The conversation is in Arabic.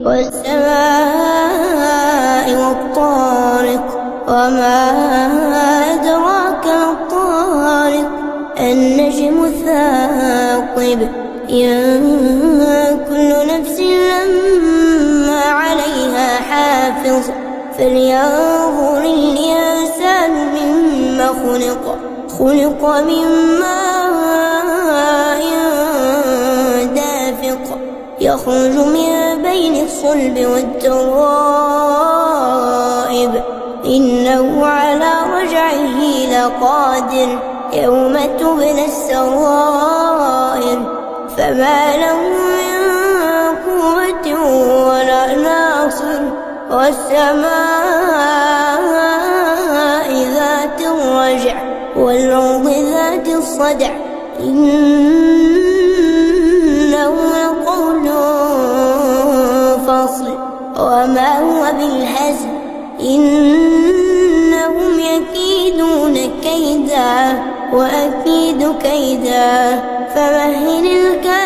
والسماء والطارق وما أدراك ما الطارق النجم الثاقب إن كل نفس لما عليها حافظ فلينظر الإنسان مما خلق من ماء دافق يخرج من بين الصلب والترائب إنه على رجعه لقادر يوم تبلى السرائر فما له من قوة ولا ناصر والسماء ذات الرجع والأرض ذات الصدع إنه لقول فصل وما هو بالهزل إنهم يكيدون كيدا وأكيد كيدا فمهل الكافرين